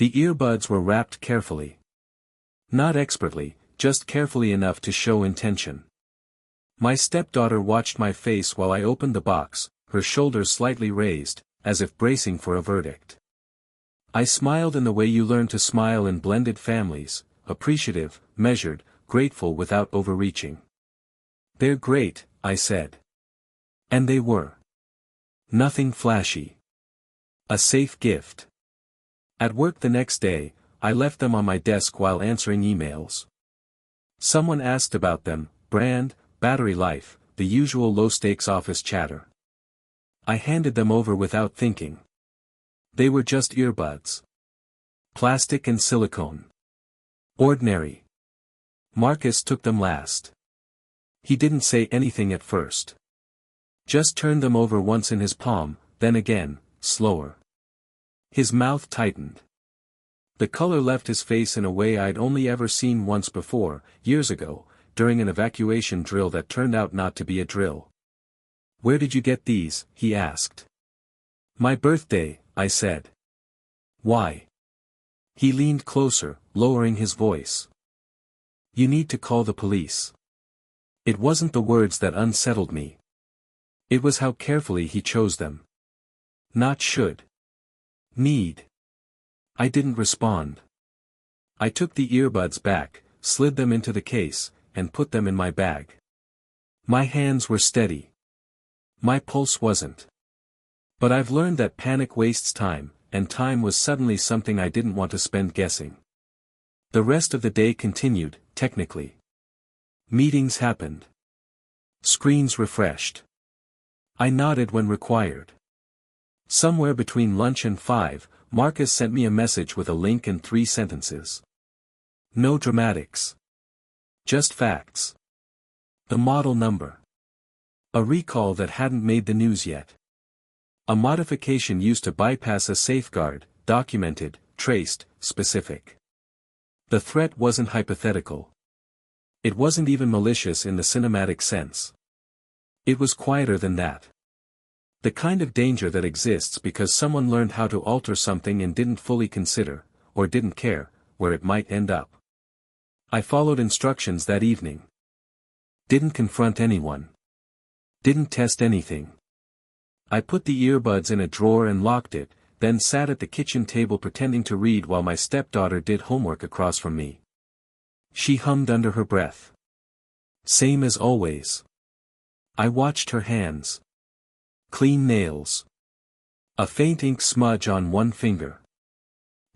The earbuds were wrapped carefully. Not expertly, just carefully enough to show intention. My stepdaughter watched my face while I opened the box, her shoulders slightly raised, as if bracing for a verdict. I smiled in the way you learn to smile in blended families, appreciative, measured, grateful without overreaching. "They're great," I said. And they were. Nothing flashy. A safe gift. At work the next day, I left them on my desk while answering emails. Someone asked about them, brand, battery life, the usual low-stakes office chatter. I handed them over without thinking. They were just earbuds. Plastic and silicone. Ordinary. Marcus took them last. He didn't say anything at first. Just turned them over once in his palm, then again, slower. His mouth tightened. The color left his face in a way I'd only ever seen once before, years ago, during an evacuation drill that turned out not to be a drill. "Where did you get these?" he asked. "My birthday," I said. "Why?" He leaned closer, lowering his voice. "You need to call the police." It wasn't the words that unsettled me. It was how carefully he chose them. Not should. Need. I didn't respond. I took the earbuds back, slid them into the case, and put them in my bag. My hands were steady. My pulse wasn't. But I've learned that panic wastes time, and time was suddenly something I didn't want to spend guessing. The rest of the day continued, technically. Meetings happened. Screens refreshed. I nodded when required. Somewhere between lunch and 5, Marcus sent me a message with a link and 3 sentences. No dramatics. Just facts. The model number. A recall that hadn't made the news yet. A modification used to bypass a safeguard, documented, traced, specific. The threat wasn't hypothetical. It wasn't even malicious in the cinematic sense. It was quieter than that. The kind of danger that exists because someone learned how to alter something and didn't fully consider, or didn't care, where it might end up. I followed instructions that evening. Didn't confront anyone. Didn't test anything. I put the earbuds in a drawer and locked it, then sat at the kitchen table pretending to read while my stepdaughter did homework across from me. She hummed under her breath. Same as always. I watched her hands. Clean nails. A faint ink smudge on one finger.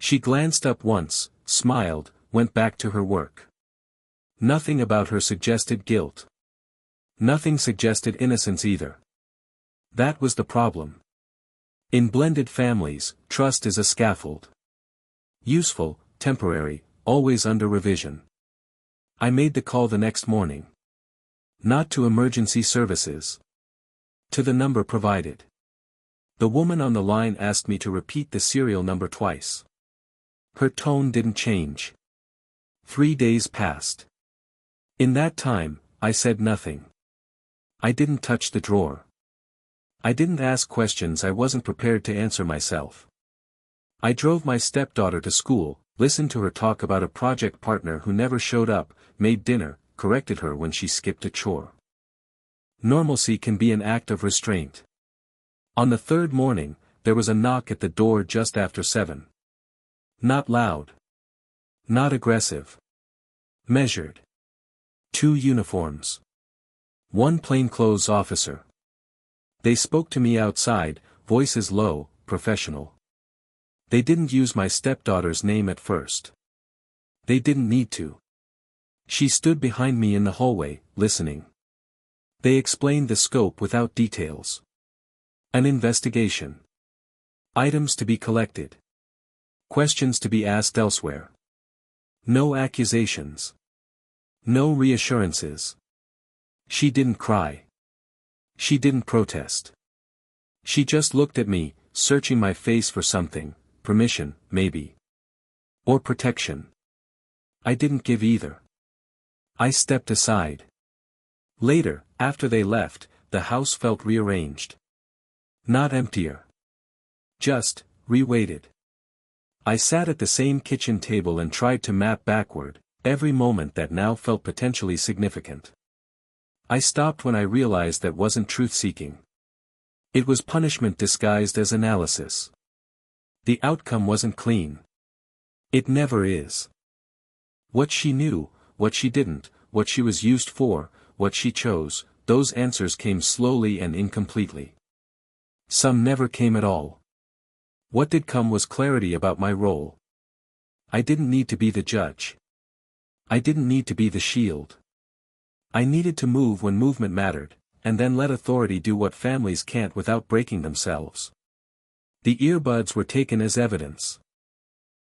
She glanced up once, smiled, went back to her work. Nothing about her suggested guilt. Nothing suggested innocence either. That was the problem. In blended families, trust is a scaffold. Useful, temporary, always under revision. I made the call the next morning. Not to emergency services. To the number provided. The woman on the line asked me to repeat the serial number twice. Her tone didn't change. 3 days passed. In that time, I said nothing. I didn't touch the drawer. I didn't ask questions I wasn't prepared to answer myself. I drove my stepdaughter to school, listened to her talk about a project partner who never showed up, made dinner, corrected her when she skipped a chore. Normalcy can be an act of restraint. On the 3rd morning, there was a knock at the door just after 7. Not loud. Not aggressive. Measured. 2 uniforms. 1 plainclothes officer. They spoke to me outside, voices low, professional. They didn't use my stepdaughter's name at first. They didn't need to. She stood behind me in the hallway, listening. They explained the scope without details. An investigation. Items to be collected. Questions to be asked elsewhere. No accusations. No reassurances. She didn't cry. She didn't protest. She just looked at me, searching my face for something, permission, maybe. Or protection. I didn't give either. I stepped aside. Later, after they left, the house felt rearranged. Not emptier. Just, reweighted. I sat at the same kitchen table and tried to map backward, every moment that now felt potentially significant. I stopped when I realized that wasn't truth-seeking. It was punishment disguised as analysis. The outcome wasn't clean. It never is. What she knew, what she didn't, what she was used for, what she chose, those answers came slowly and incompletely. Some never came at all. What did come was clarity about my role. I didn't need to be the judge. I didn't need to be the shield. I needed to move when movement mattered, and then let authority do what families can't without breaking themselves. The earbuds were taken as evidence.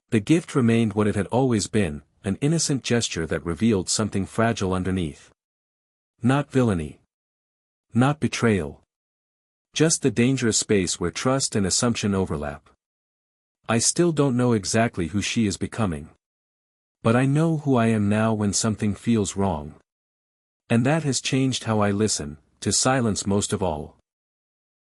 The gift remained what it had always been, an innocent gesture that revealed something fragile underneath. Not villainy. Not betrayal. Just the dangerous space where trust and assumption overlap. I still don't know exactly who she is becoming. But I know who I am now when something feels wrong. And that has changed how I listen, to silence most of all.